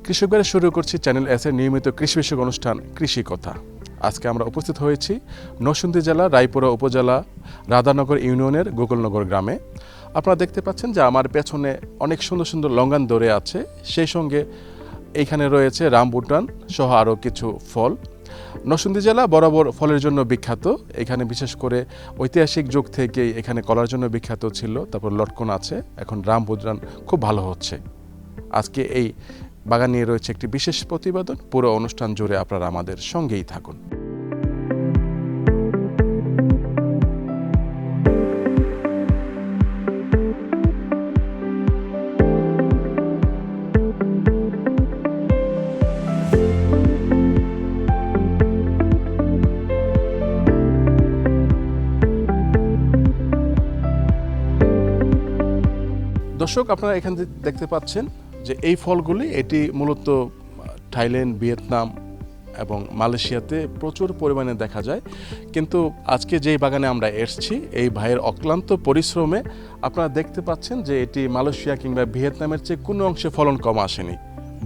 কৃষকবারে শুরু করছি channel S এর নিয়মিত কৃষি বিষয়ক অনুষ্ঠান কৃষি কথা। আজকে আমরা উপস্থিত হয়েছি নরসিংদী জেলা রায়পুরা উপজেলা রাধানগর ইউনিয়নের গোকুলনগর গ্রামে। আপনারা দেখতে পাচ্ছেন যে আমার পেছনে অনেক সুন্দর সুন্দর লঙ্গান ধরে আছে, সেই সঙ্গে এইখানে রয়েছে রামবুটান সহ আরও কিছু ফল। নরসিংদী জেলা বরাবর ফলের জন্য বিখ্যাত। এখানে বিশেষ করে ঐতিহাসিক যুগ থেকেই এখানে কলার জন্য বিখ্যাত ছিল, তারপর লটকন আছে, এখন রামবুটান খুব ভালো হচ্ছে। আজকে এই বাগান নিয়ে রয়েছে একটি বিশেষ প্রতিবেদন। পুরো অনুষ্ঠান জুড়ে আপনারা আমাদের সঙ্গেই থাকুন। দর্শক, আপনারা এখানে দেখতে পাচ্ছেন যে এই ফলগুলি এটি মূলত থাইল্যান্ড, ভিয়েতনাম এবং মালয়েশিয়াতে প্রচুর পরিমাণে দেখা যায়। কিন্তু আজকে যেই বাগানে আমরা এসেছি, এই ভাইয়ের অক্লান্ত পরিশ্রমে আপনারা দেখতে পাচ্ছেন যে এটি মালয়েশিয়া কিংবা ভিয়েতনামের চেয়ে কোনো অংশে ফলন কম আসেনি,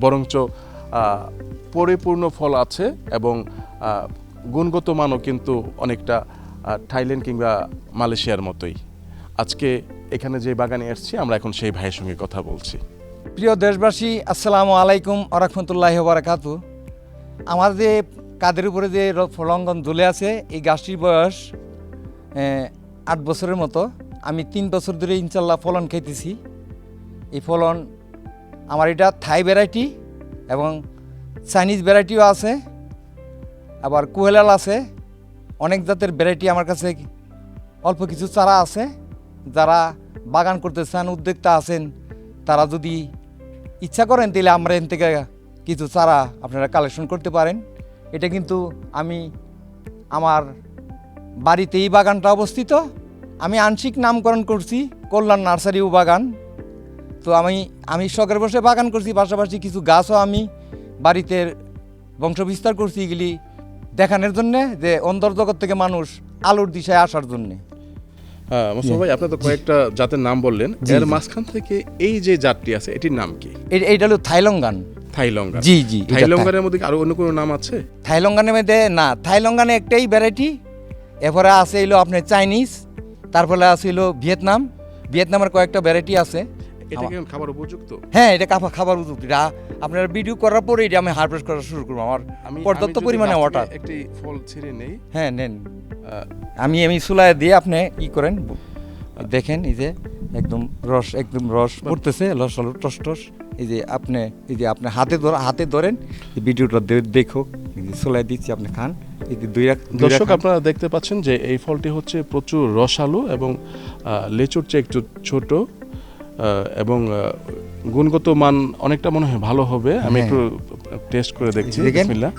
বরঞ্চ পরিপূর্ণ ফল আছে এবং গুণগত মানও কিন্তু অনেকটা থাইল্যান্ড কিংবা মালয়েশিয়ার মতোই। আজকে এখানে যে বাগানে এসেছি, আমরা এখন সেই ভাইয়ের সঙ্গে কথা বলছি। প্রিয় দেশবাসী, আসসালামু আলাইকুম আরাহমাতুল্লাহি ওয়া বারাকাতুহু। আমার যে কাঁধের উপরে যে লঙ্ঘন ঝুলে আছে, এই গাছটির বয়স 8 বছরের মতো। আমি 3 বছর ধরে ইনশাল্লাহ ফলন খেতেছি। এই ফলন আমার এটা থাই ভ্যারাইটি এবং চাইনিজ ভ্যারাইটিও আছে, আবার কুহেলাল আছে, অনেক জাতের ভ্যারাইটি আমার কাছে অল্প কিছু চারা আছে। যারা বাগান করতে চান, উদ্যোক্তা আছেন, তারা যদি ইচ্ছা করেন তাহলে আমরা এখান থেকে কিছু চারা আপনারা কালেকশন করতে পারেন। এটা কিন্তু আমি আমার বাড়িতেই বাগানটা অবস্থিত। আমি আংশিক নামকরণ করছি কল্যাণ নার্সারি ও বাগান। তো আমি শখের বসে বাগান করছি, পাশাপাশি কিছু গাছও আমি বাড়িতে বংশবিস্তার করছি, এগুলি দেখানোর জন্যে যে অন্তর্জগৎ থেকে মানুষ আলোর দিশায় আসার জন্যে। মোস্তফা ভাই, আপনি তো কয়েকটা জাতের নাম বললেন, এর মাঝখান থেকে এই যে জাতটি আছে এটির নাম কি? এইটা হলো থাইলঙ্গান। থাইলঙ্গান? জি জি। থাইলঙ্গানের মধ্যে আরো অন্য কোনো নাম আছে? থাইলঙ্গানের মধ্যে না, থাইলঙ্গানে একটাই ভ্যারাইটি। এরপরে আছে হইলো আপনার চাইনিজ, তারপরে আছে হইলো ভিয়েতনামের কয়েকটা ভ্যারাইটি আছে। এটা কি খাবার উপযুক্ত? হ্যাঁ, এটা খাবার উপযুক্ত। আপনার ভিডিও করার পরে এটা আমি হারভেস্ট করা শুরু করবো। আমার পর্যাপ্ত পরিমাণে ওয়াটার। একটি ফল ছিঁড়ে নেই? হ্যাঁ নেন। আমি চুলায় দিয়ে আপনি ই করেন, দেখেন এই যে একদম রস পড়তেছে, টস টস। এই যে আপনি হাতে ধরেন, ভিডিওটা দেখো, চুলায় দিচ্ছি, আপনি খান। দর্শক, আপনারা দেখতে পাচ্ছেন যে এই ফলটি হচ্ছে প্রচুর রসালো এবং লেচুর চেয়ে একটু ছোট এবং গুণগত মান অনেকটা মনে হয় ভালো হবে। আমি একটু টেস্ট করে দেখছি। বিসমিল্লাহ।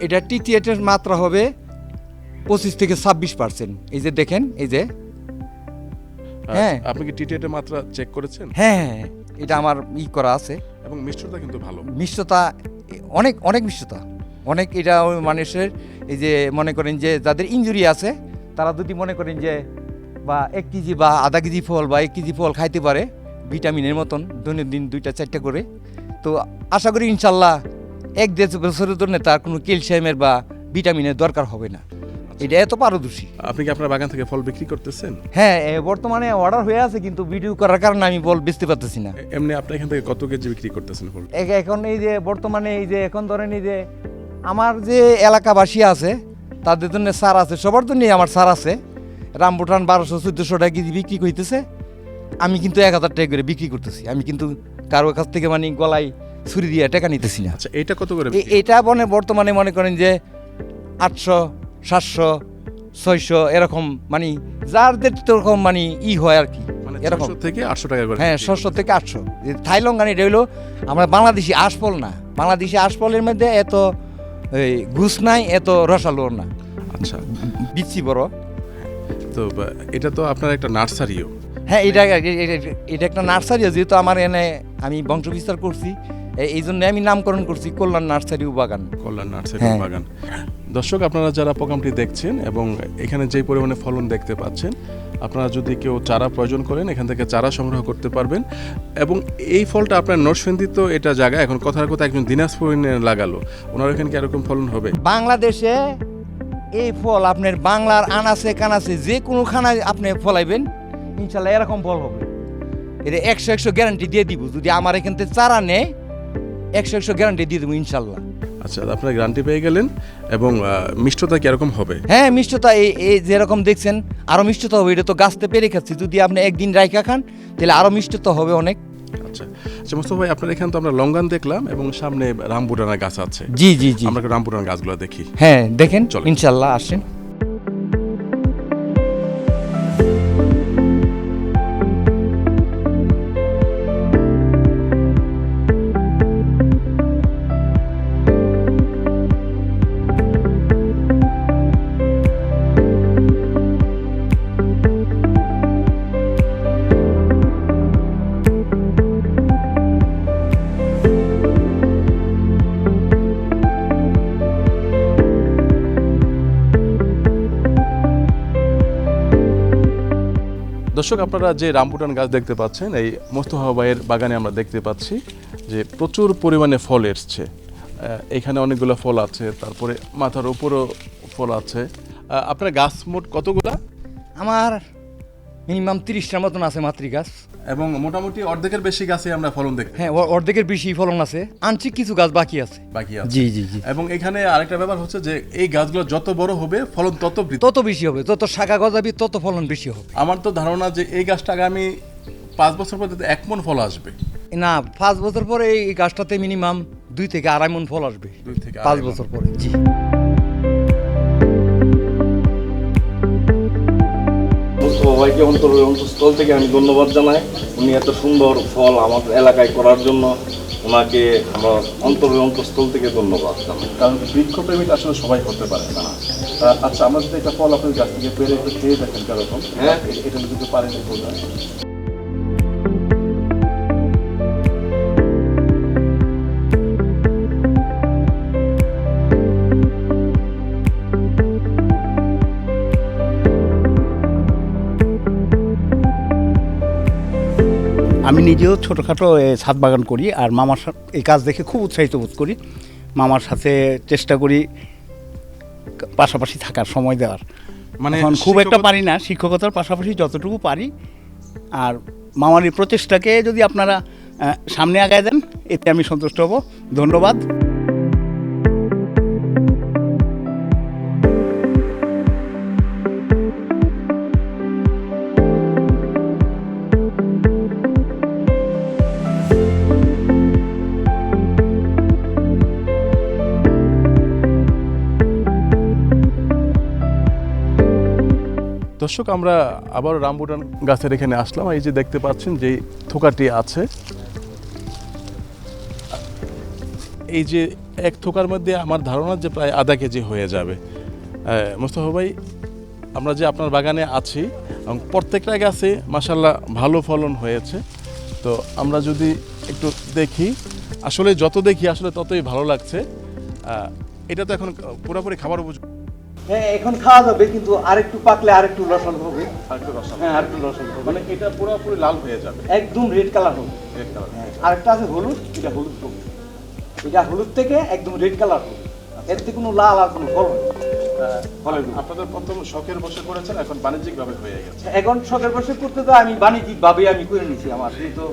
এটা টিটিএটের মাত্রা হবে 25 থেকে 26%। এই যে দেখেন, এই যে হ্যাঁ, আপনি কি টিটিএটের মাত্রা চেক করেছেন? হ্যাঁ, এটা আমার করা আছে এবং মিষ্টতা কিন্তু ভালো। মিষ্টতা অনেক মিষ্টতা, অনেক। এটা মানুষের এই যে মনে করেন যে যাদের ইনজুরি আছে, তারা যদি মনে করেন যে বা 1 কেজি বা আধা কেজি ফল বা 1 কেজি ফল খাইতে পারে ভিটামিনের মতন, দৈনন্দিন 2-4টা করে, তো আশা করি ইনশাল্লাহ 1-1.5 বছরের জন্য তার কোনো ক্যালসিয়ামের বা ভিটামিনের দরকার হবে না। এটা এত পারদর্শী। আপনি কি আপনার বাগান থেকে ফল বিক্রি করতেছেন? হ্যাঁ, বর্তমানে অর্ডার হয়ে আছে, কিন্তু ভিডিও করার কারণে আমি ফল বেচতে পারতেছি না। এমনি আপনি এখান থেকে কত কেজি বিক্রি করতেছেন ফল? এখন এই যে বর্তমানে এই যে এখন ধরেন এই যে আমার যে এলাকাবাসী আছে, তাদের জন্য সার আছে, সবার জন্যই আমার সার আছে। রামবুটান 1200-1400 টাকা কেজি বিক্রি করতেছে, আমি কিন্তু 1000 টাকা করে বিক্রি করতেছি। আমি কিন্তু কারোর কাছ থেকে মানে গলায় ছুরি দিয়ে টাকা নিতেছি না। আচ্ছা, এটা কত করে? এটা বর্তমানে মনে করেন যে 800, 700, 600 এরকম, মানে যার যেরকম মানে হয় আর কি, এরকম থেকে 800 টাকা করে। হ্যাঁ, 600 থেকে 800। থাইলঙ্গান এটা হইলো আমরা বাংলাদেশি আশফল না, বাংলাদেশি আশফলের মধ্যে এত ঘুষ নাই, এত রসালো না। আচ্ছা, বিচি বড়। তো এটা তো আপনার একটা নার্সারিও? হ্যাঁ, এটা একটা নার্সারিও, যেহেতু আমার এনে আমি বংশ বিস্তার করছি, এই জন্য আমি নামকরণ করছি কল্যাণ নার্সারি ও বাগান। কল্যাণ নার্সারি হ্যাঁ। বাগান। দর্শক, আপনারা যারা প্রোগ্রামটি দেখছেন এবং এখানে যে পরিমাণে ফলন দেখতে পাচ্ছেন, আপনারা যদি কেউ চারা প্রয়োজন করেন এখান থেকে চারা সংগ্রহ করতে পারবেন। এবং এই ফলটা আপনার নরসিংদী তো এটা জায়গা, এখন কথার কথা একজন দিনাজপুর লাগালো, ওনার এখানে কি এরকম ফলন হবে? বাংলাদেশে এই ফল আপনার বাংলার আনাচে কানাচে যে কোনো খানায় আপনি ফলাইবেন ইনশাল্লাহ এরকম ফল হবে। এটা 100 গ্যারান্টি দিয়ে দিব, যদি আমার এখান থেকে চারা নেয় 100 গ্যারান্টি দিয়ে দেবো ইনশাল্লাহ। আচ্ছা, আপনার গ্যারান্টি পেয়ে গেলেন। এবং মিষ্টতা কি এরকম হবে? হ্যাঁ, মিষ্টতা এই যেরকম দেখছেন আরও মিষ্টতা হবে। এটা তো গাছতে পেরে খাচ্ছি, যদি আপনি একদিন রাইখা খান তাহলে আরও মিষ্টতা হবে অনেক। আচ্ছা আচ্ছা, মোস্তফা ভাই, আপনার এখানে তো আমরা লঙ্গান দেখলাম এবং সামনে রামবুটানা গাছ আছে। জি জি জি, আমরা রামবুটানা গাছগুলো দেখি। হ্যাঁ দেখেন, চলেন। ইনশাল্লাহ আসেন। দর্শক, আপনারা যে রামবুটান গাছ দেখতে পাচ্ছেন, এই মোস্তফা ভাইয়ের বাগানে আমরা দেখতে পাচ্ছি যে প্রচুর পরিমাণে ফল এসছে। এখানে অনেকগুলো ফল আছে, তারপরে মাথার উপরও ফল আছে। আপনার গাছ মোট কতগুলা? আমার মিনিমাম 30টার মতন আছে মাতৃ গাছ। এবং মোটামুটি অর্ধেকের বেশি গাছে আমরা ফলন দেখি। হ্যাঁ, অর্ধেকের বেশি ফলন আছে, আংশিক কিছু গাছ বাকি আছে। বাকি আছে। জি জি জি। এবং এখানে আরেকটা ব্যাপার হচ্ছে যে এই গাছগুলো যত বড় হবে ফলন তত বৃদ্ধি। তত বেশি হবে, যত শাখা গজাবি তত ফলন বেশি হবে। আমার তো ধারণা যে এই গাছটা আগামী 5 বছর পর 1 মণ ফল আসবে। না, 5 বছর পরে এই গাছটাতে মিনিমাম 2 থেকে 2.5 মণ ফল আসবে। 2 থেকে 5 2.5 বছর পরে। জি। মোস্তফা ভাইকে অন্তঃস্থল থেকে আমি ধন্যবাদ জানাই। উনি এত সুন্দর ফল আমাদের এলাকায় করার জন্য ওনাকে আমরা অন্তঃস্থল থেকে ধন্যবাদ জানাই। কারণ বৃক্ষপ্রেমিক আসলে সবাই করতে পারে না। আচ্ছা, আমরা যদি একটা ফল আপনার গাছ থেকে পেরে একটু খেয়ে দেখেন কিরকম। হ্যাঁ। এটা যদি পারেন এই ফলটা। আমি নিজেও ছোটোখাটো ছাদ বাগান করি, আর মামার এই কাজ দেখে খুব উৎসাহিত বোধ করি। মামার সাথে চেষ্টা করি পাশাপাশি থাকার, সময় দেওয়ার। মানে এখন খুব একটা পারি না, শিক্ষকতার পাশাপাশি যতটুকু পারি। আর মামার এই প্রচেষ্টাকে যদি আপনারা সামনে আগায় দেন, এতে আমি সন্তুষ্ট হব। ধন্যবাদ। দর্শক, আমরা আবার রামবুটান গাছের এখানে আসলাম। এই যে দেখতে পাচ্ছেন যে থোকাটি আছে, এই যে এক থোকার মধ্যে আমার ধারণা যে প্রায় আধা কেজি হয়ে যাবে। মোস্তফা ভাই, আমরা যে আপনার বাগানে আছি এবং প্রত্যেকটা গাছে মাশাআল্লাহ ভালো ফলন হয়েছে। তো আমরা যদি একটু দেখি, আসলে যত দেখি আসলে ততই ভালো লাগছে। এটা তো এখন পুরোপুরি খাবার উপযোগী। হ্যাঁ, এখন খাওয়া যাবে, কিন্তু আরেকটু পাকলে আরেকটু রসাল হবে। আরেকটু রসালো। হ্যাঁ, আরেকটু রসাল হবে, মানে এটা পুরোপুরি লাল হয়ে যাবে, একদম রেড কালার হবে। Red colour. হ্যাঁ, আরেকটা আছে হলুদ, এটা হলুদ হবে। এটা হলুদ থেকে একদম রেড কালার হবে, এতে কোনো লাল আর কোনো ফল হবে। আপনাদের প্রথম শখের বসে করেছেন, এখন বাণিজ্যিকভাবে হয়ে গেছে। এখন শখের বসে করতে তো আমি বাণিজ্যিকভাবে আমি করে নিছি। আমার তো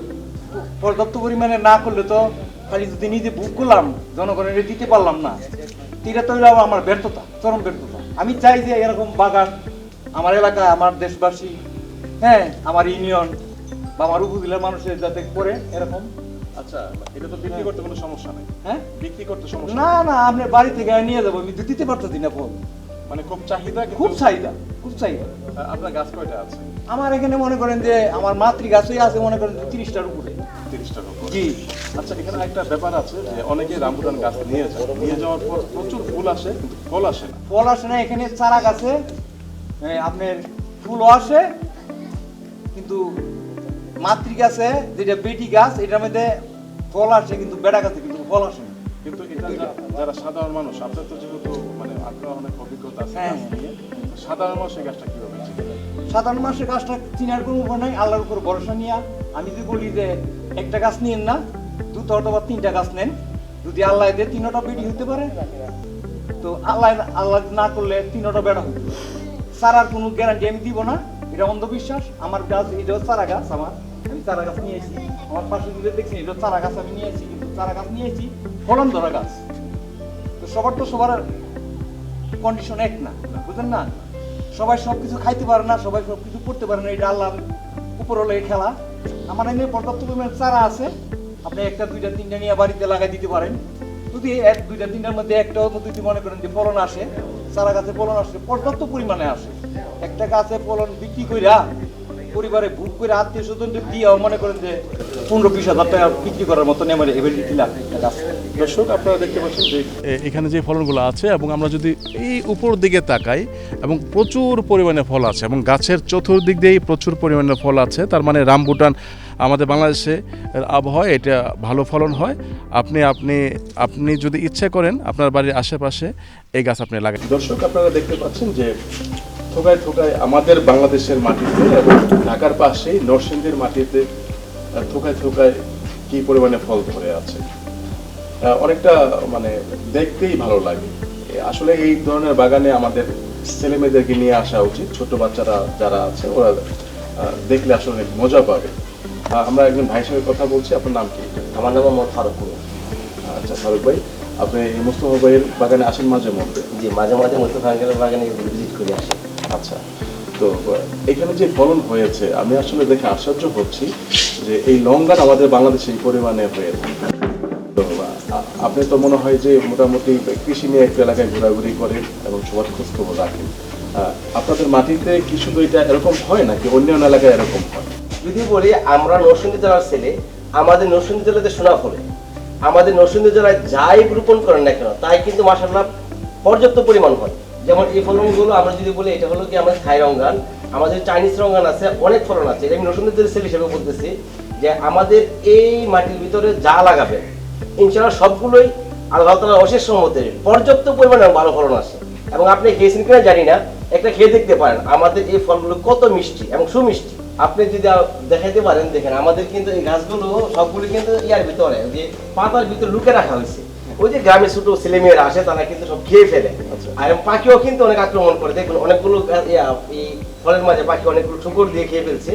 পর্যাপ্ত পরিমাণে না করলে তো খালি যদি নিজে বুক করলাম জনগণের দিতে পারলাম না, এটা তো হইলো আমার ব্যর্থতা, চরম ব্যর্থতা। আমি চাই যে এরকম বাগান আমার এলাকা, আমার দেশবাসী, হ্যাঁ, আমার ইউনিয়ন বা আমার উপজেলার মানুষের যাতে করে এরকম। আচ্ছা, এটা তো বিক্রি করতে কোনো সমস্যা নাই। হ্যাঁ, বিক্রি করতে সমস্যা না না, আপনি বাড়ি থেকে নিয়ে যাবো, আমি তো দিতে পারতেছি না ফল। মানে খুব চাহিদা, খুব চাহিদা, খুব চাহিদা। আপনার গাছ কয়টা আছে? আমার এখানে মনে করেন যে আমার মাতৃ গাছই আছে মনে করেন 30টার উপরে। 30টার উপর। জি। আচ্ছা, এখানে একটা ব্যাপার আছে যে অনেকে রামবুটান গাছ নিয়ে যায়, নিয়ে যাওয়ার পর প্রচুর ফুল আসে কিন্তু ফল আসে না। ফল আসে না, এখানে চারা গাছে আপনার ফুলও আসে, কিন্তু মাতৃ গাছে যেটা বেটি গাছ এটার মধ্যে ফল আসে কিন্তু বেড়া গাছে কিন্তু ফল আসে না। কিন্তু এটা যারা সাধারণ মানুষ, আপনার তো যেহেতু মানে আপনার অনেক অভিজ্ঞতা আছে হ্যাঁ। গাছ নিয়ে, সাধারণ মানুষ এই গাছটা কিভাবে চিনে? সাধারণ মানুষের গাছটা চিনার কোনো উপায় নাই, আল্লাহর উপর ভরসা নিয়ে। আমি যদি বলি যে একটা গাছ নিয়েন না, দুটো অথবা তিনটা গাছ নেন, যদি আল্লাহ দেয় তিনটা বেডি হতে পারে, তো আল্লাহ আল্লাহ না করলে তিনটা বেড়া হতে পারে। চারার কোনো গ্যারান্টি আমি দিব না, এটা অন্ধবিশ্বাস। আমার গাছ এটাও চারা গাছ, আমি চারা গাছ নিয়েছি, আমার পাশে দিকে দেখছি এটা চারা গাছ আমি নিয়েছি, কিন্তু চারা গাছ নিয়েছি ফলন ধরা গাছ। তো সবার কন্ডিশন এক না, বুঝলেন না? সবাই সবকিছু খাইতে পারে না, সবাই সবকিছু করতে পারে না, এটা আল্লাহর উপর হলো এই খেলা। আমার এনে পর্যাপ্ত পরিমাণ চারা আছে, আপনি একটা দুইটা তিনটা নিয়ে বাড়িতে লাগাই দিতে পারেন। যদি এক দুইটা তিনটার মধ্যে একটাও যদি মনে করেন যে ফলন আসে, চারা গাছে ফলন আসে, পর্যাপ্ত পরিমাণে আসে। একটা গাছে ফলন বিক্রি কইরা পরিবারে বুক করে আত্মীয় স্বজন দিয়েও মনে করেন যে 15-20 হাজার টাকা বিক্রি করার মতো নেমারে এবিলিটি লাগে গাছ। দর্শক আপনারা দেখতে পাচ্ছেন যে এখানে যে ফলনগুলো আছে, এবং আমরা যদি এই উপর দিকে তাকাই, এবং প্রচুর পরিমাণে ফল আছে, এবং গাছের চতুর্দিক দিয়েই প্রচুর পরিমাণে ফল আছে। তার মানে রামবুটান আমাদের বাংলাদেশে আবহাওয়া এটা ভালো ফলন হয়। আপনি আপনি আপনি যদি ইচ্ছে করেন আপনার বাড়ির আশেপাশে এই গাছ আপনি লাগান। দর্শক আপনারা দেখতে পাচ্ছেন যে থোকায় থোকায় আমাদের বাংলাদেশের মাটিতে এবং ঢাকার পাশেই নরসিংদীর মাটিতে থোকায় থোকায় কি পরিমাণে ফল ধরে আছে, অনেকটা মানে দেখতেই ভালো লাগে। আসলে এই ধরনের বাগানে আমাদের ছেলে মেয়েদেরকে নিয়ে আসা উচিত। ছোট বাচ্চারা যারা আছে ওরা দেখলে আসলে অনেক মজা পাবে। আমরা একজন ভাইয়ের সঙ্গে কথা বলছি। আপনার নাম কি? আমার নাম মোহাম্মদ ফারুক। আচ্ছা ফারুক ভাই, আপনি এই মুস্তফা ভাইয়ের বাগানে আসেন মাঝে মধ্যে? জি, মাঝে মাঝে মোস্তফা আঙ্কেলের বাগানে ভিজিট করে আসি। আচ্ছা, তো এখানে যে ফলন হয়েছে আমি আসলে দেখে আশ্চর্য হচ্ছি যে এই লঙ্গান আমাদের বাংলাদেশে এই পরিমাণে হয়ে থাকে। তো আপনি তো মনে হয় যে মোটামুটি কৃষি নিয়ে একটু এলাকায় ঘোরাঘুরি করেন এবং সবার খোঁজখবর রাখেন। আপনাদের মাটিতে কি শুধু এটা এরকম হয় নাকি অন্য অন্য এলাকায় এরকম হয়? যদি বলি আমরা নরসিংদী জেলার ছেলে, আমাদের নরসিংদী জেলাতে শোনা ফলে আমাদের নরসিংদী জেলায় যাই রোপণ করেন না কেন তাই কিন্তু মাশাআল্লাহ পর্যাপ্ত পরিমাণ হয়। যেমন এই ফলনগুলো আমরা যদি বলি এটা হলো কি আমাদের থাই রঙ্গান, আমাদের চাইনিজ রঙ্গান আছে, অনেক ফলন আছে। এটা আমি নরসিংদী জেলার ছেলে হিসেবে বলতেছি যে আমাদের এই মাটির ভিতরে যা লাগাবে ইনশাআল্লাহ সবগুলোই আল্লাহ তাআলার অশেষ রহমতে পর্যাপ্ত পরিমাণে ভালো ফলন আসে। এবং আপনি খেয়েছেন কিনা জানি না, একটা খেয়ে দেখতে পারেন আমাদের এই ফলগুলো কত মিষ্টি এবং সুমিষ্টি। আপনি যদি দেখাইতে পারেন, দেখেন আমাদের কিন্তু এই গাছগুলো সবগুলো কিন্তু ইয়ার ভিতরে যে পাতার ভিতরে লুকে রাখা হয়েছে। ওই যে গ্রামে ছোট ছেলে মেয়েরা আসে তারা কিন্তু সব খেয়ে ফেলে। আর পাখিও কিন্তু অনেক আক্রমণ করে, দেখুন অনেকগুলো এই ফলের মাঝে পাখি অনেকগুলো ঠুকর দিয়ে খেয়ে ফেলছে।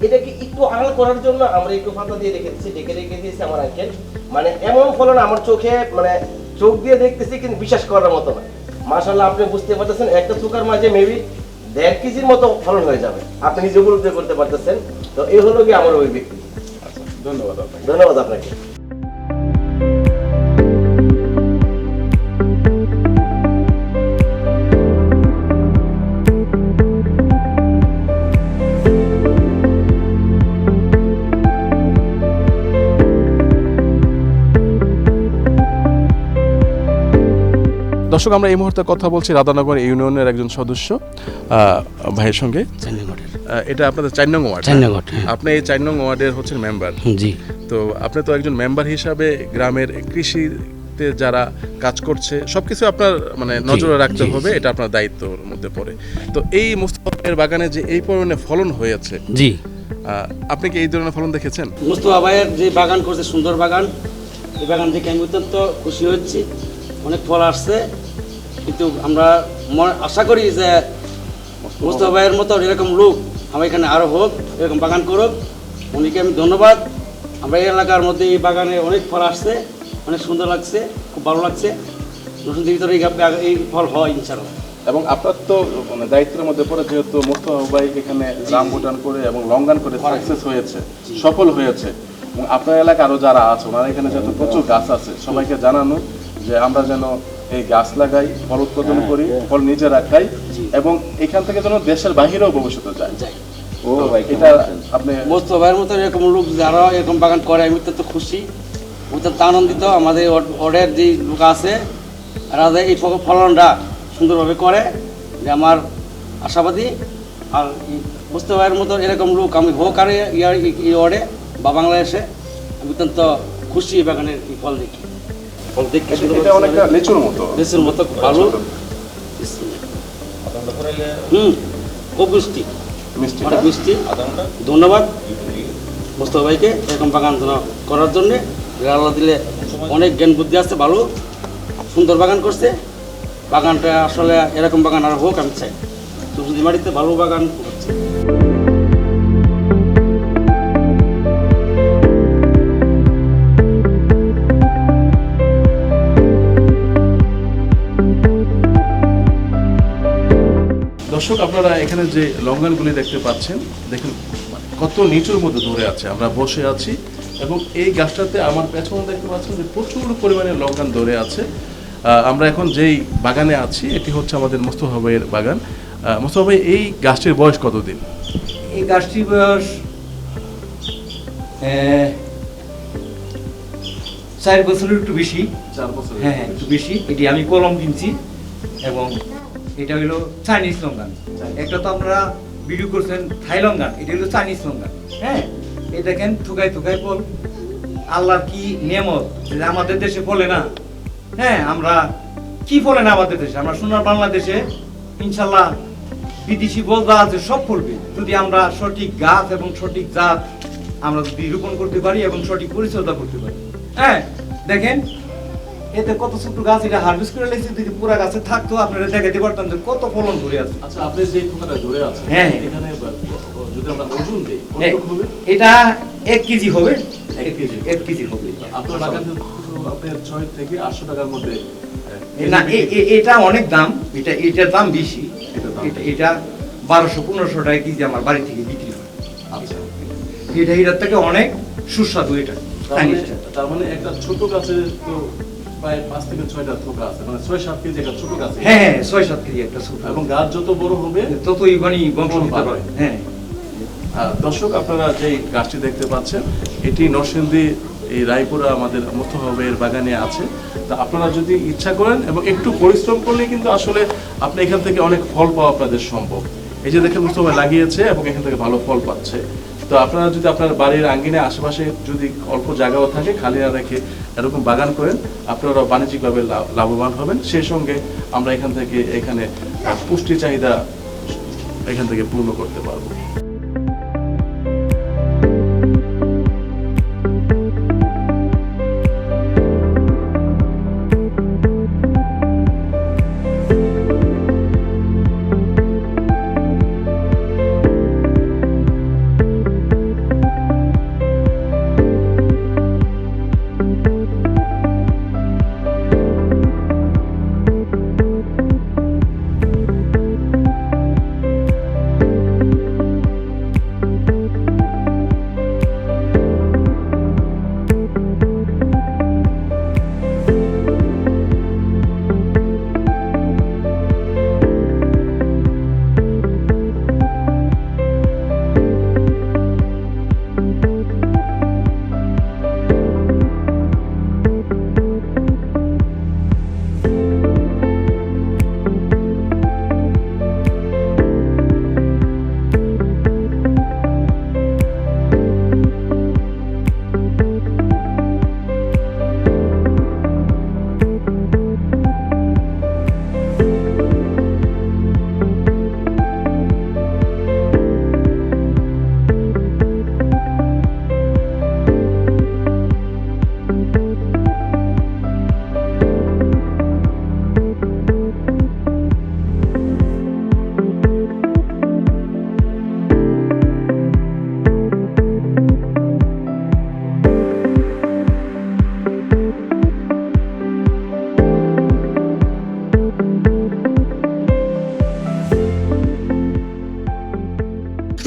এটাকে একটু আড়াল করার জন্য আমরা একটু পাতা দিয়ে রেখে দিচ্ছি, ডেকে রেখে দিয়েছি আমার আঙ্কেল। মানে এমন ফলন আমার চোখে মানে চোখ দিয়ে দেখতেছি কিন্তু বিশ্বাস করার মতো না। মাশাআল্লাহ আপনি বুঝতে পারতেছেন একটা থোকার মাঝে মেবি 1.5 কেজির মতো ফলন হয়ে যাবে, আপনি নিজে উপলব্ধি করতে পারতেছেন। তো এই হলো কি আমার ওই ব্যক্তি। আচ্ছা, ধন্যবাদ আপনাকে। ধন্যবাদ আপনাকে। দর্শক আমরা এই মুহূর্তে কথা বলছি রাধানগর ইউনিয়নের একজন সদস্য ভাইয়ের সঙ্গে। এটা আপনাদের 4 নং ওয়ার্ড? 4 নং ওয়ার্ড। আপনি এই 4 নং ওয়ার্ডের হচ্ছেন মেম্বার? জি। তো আপনি তো একজন মেম্বার হিসাবে গ্রামের কৃষিতে যারা কাজ করছে সবকিছু আপনার মানে নজরে রাখতে হবে, এটা আপনার দায়িত্বের মধ্যে পড়ে। তো এই মুস্তফার বাগানে যে এই পরিমাণে ফলন হয়েছে, জি, আপনি কি এই ধরনের ফলন দেখেছেন? মুস্তফা ভাইয়ের যে বাগান করছে সুন্দর বাগান, এই বাগান দেখে আমি অত্যন্ত খুশি হচ্ছি। অনেক ফল আসছে, কিন্তু আমরা আশা করি যে মুস্তফা ভাইয়ের মতো এরকম লোক আমার এখানে আরও হোক, এরকম বাগান করুক। উনিকে আমি ধন্যবাদ। আমরা এই এলাকার মধ্যে এই বাগানে অনেক ফল আসছে, অনেক সুন্দর লাগছে, খুব ভালো লাগছে। নরসিংদীর ভিতরে এই ফল হয় ইনশাআল্লাহ। এবং আপনার তো মানে দায়িত্বের মধ্যে পড়ে, যেহেতু মুস্তফা ভাই এখানে রামবুটান করে এবং লঙ্গান করে সাকসেস হয়েছে, সফল হয়েছে, এবং আপনার এলাকা আরও যারা আছে ওনারা এখানে যেহেতু প্রচুর গাছ আছে, সবাইকে জানানো যে আমরা যেন এই গাছ লাগাই, ফল উৎপাদন করি, ফল নিজেরা খাই, এবং এখান থেকে যেন দেশের বাহিরেও ভবিষ্যতে যায়। ও এটা আপনি মুস্তফা ভাইয়ের মতো এরকম লোক যারা এরকম বাগান করে আমি তো খুশি, অত্যন্ত আনন্দিত। আমাদের ওয়ার্ডের যে লোক আছে তারা এই ফলনটা সুন্দরভাবে করে, যে আমার আশাবাদী। আর মুস্তফা ভাইয়ের মতো এরকম লোক আমি হোক আর এই ওয়ার্ডে বা বাংলাদেশে আমি অত্যন্ত খুশি এই বাগানের এই ফল দেখি। ফল দেখতে সুন্দর এটা অনেকটা লিচুর মতো। লিচুর মতো খুব ভালো। খুব মিষ্টি, মিষ্টি অনেক মিষ্টি। ধন্যবাদ মোস্তফা ভাইকে এরকম বাগান করার জন্যে। আল্লাহ দিলে অনেক জ্ঞান বুদ্ধি আছে, ভালো সুন্দর বাগান করছে। বাগানটা আসলে এরকম বাগান আর হোক আমি চাই। চৌধুরী মাটিতে ভালো বাগান হচ্ছে। দর্শক, আপনারা এখানে যে লঙ্ঘনগুলি দেখতে পাচ্ছেন, দেখুন কত নিচুর মধ্যে ধরে আছে। আমরা বসে আছি এবং এই গাছটাতে আমার পেছনে দেখতে পাচ্ছেন যে প্রচুর পরিমাণে লঙ্ঘন ধরে আছে। আমরা এখন যেই বাগানে আছি এটি হচ্ছে আমাদের মোস্তফা ভাইয়ের বাগান। মোস্তফা ভাই, এই গাছটির বয়স কতদিন? এই গাছটির বয়স 4 বছরের একটু বেশি। 4 বছর। হ্যাঁ, একটু বেশি। এটি আমি কলম কিনছি এবং এটা হলো চাইনিজ লঙ্ঘন। একটা তো আমরা ভিডিও করছেন থাই লঙ্ঘন, এটা হলো চাইনিজ লঙ্ঘন। হ্যাঁ, এই দেখেন থুকাই থুকাই ফল। আল্লাহর কি নিয়ামত যে আমাদের দেশে ফলে না। হ্যাঁ, আমরা কি ফলে না আমাদের দেশে, আমরা সোনার বাংলাদেশে ইনশাল্লাহ বিদেশি বলদা আছে সব ফলবে, যদি আমরা সঠিক গাছ এবং সঠিক জাত আমরা যদি রোপণ করতে পারি এবং সঠিক পরিচর্যা করতে পারি। হ্যাঁ, দেখেন এতে কত ছোট গাছ, এটা হারভেস্ট করে লেগেছে। যদি পুরো গাছে থাকতো আপনারা দেখাতে পারতাম যে কত ফলন ধরে আছে। আচ্ছা, আপনি যে পোকাটা ধরে আছে হ্যাঁ, এখানে যদি আমরা ওজন দেই হ্যাঁ, কত হবে? এটা 1 কেজি হবে। 1 কেজি। 1 কেজি হবে। আপনার বাগান আপনার 6 থেকে 800 টাকার মধ্যে। না, এটা অনেক দাম। এটার দাম বেশি। এটা 1200-1500 টাকা কেজি আমার বাড়ি থেকে বিক্রি হয়। আচ্ছা, এটার থেকে অনেক সুস্বাদু এটা। তার মানে একটা ছোট গাছে তো প্রায় 5 থেকে 6টা থোকা আছে, মানে 6-7 কেজি একটা ছোট গাছে। হ্যাঁ, 6-7 কেজি একটা ছোট, এবং গাছ যত বড় হবে ততই মানে বংশ নিতে পারে। হ্যাঁ, দর্শক, আপনারা যে গাছটি দেখতে পাচ্ছেন এটি নরসিংদী এই রায়পুরা আমাদের মোস্তফা ভাইয়ের বাগানে আছে। তা আপনারা যদি ইচ্ছা করেন এবং একটু পরিশ্রম করলে কিন্তু আসলে আপনি এখান থেকে অনেক ফল পাওয়া আপনাদের সম্ভব। এই যে দেখেন মোস্তফা ভাই লাগিয়েছে এবং এখান থেকে ভালো ফল পাচ্ছে। তো আপনারা যদি আপনার বাড়ির আঙ্গিনে আশেপাশে যদি অল্প জায়গাও থাকে খালি না রেখে এরকম বাগান করেন, আপনারা বাণিজ্যিকভাবে লাভবান হবেন। সেই সঙ্গে আমরা এখানে পুষ্টি চাহিদা এখান থেকে পূর্ণ করতে পারবো।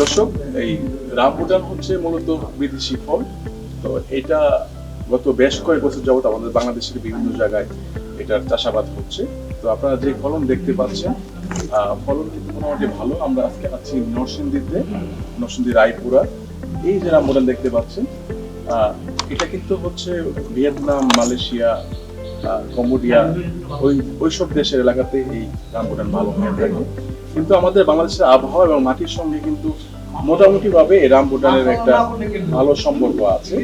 দর্শক, এই রামবুটান হচ্ছে মূলত বিদেশি ফল। তো এটা গত বেশ কয়েক বছর যাবত আমাদের বাংলাদেশের বিভিন্ন জায়গায় এটার চাষাবাদ হচ্ছে। তো আপনারা যে ফলন দেখতে পাচ্ছেন, ফলন কিন্তু মোটামুটি ভালো। আমরা আজকে আছি নরসিংদীতে, নরসিংদী রায়পুরা। এই যে রামবুটান দেখতে পাচ্ছেন, এটা কিন্তু হচ্ছে ভিয়েতনাম, মালয়েশিয়া, কম্বোডিয়া ওইসব দেশের এলাকাতে এই রামবুটান ভালো হয়ে থাকে। কিন্তু আমাদের বাংলাদেশের আবহাওয়া এবং মাটির সঙ্গে কিন্তু মোটামুটিভাবে এই রামবুটানের একটা ভালো সম্পর্ক আছে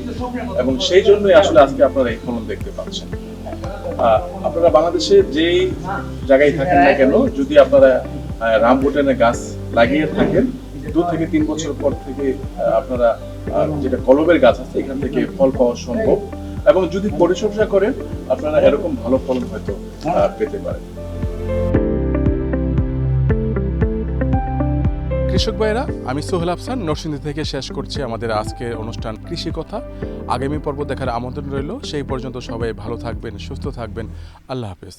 এবং সেই জন্যই আসলে আজকে আপনারা এই ফলন দেখতে পাচ্ছেন। আপনারা বাংলাদেশে যেই জায়গায় থাকেন না কেন, যদি আপনারা রামবুটানের গাছ লাগিয়ে থাকেন 2 থেকে 3 বছর পর থেকে আপনারা যেটা কলমের গাছ আছে এখান থেকে ফল পাওয়া সম্ভব এবং যদি পরিচর্যা করেন আপনারা এরকম ভালো ফলন হয়তো পেতে পারেন। কৃষক ভাইরা, আমি সোহেল আফসান নরসিংদী থেকে শেষ করছি আমাদের আজকের অনুষ্ঠান কৃষি কথা। আগামী পর্ব দেখার আমন্ত্রণ রইল। সেই পর্যন্ত সবাই ভালো থাকবেন, সুস্থ থাকবেন। আল্লাহ হাফেজ।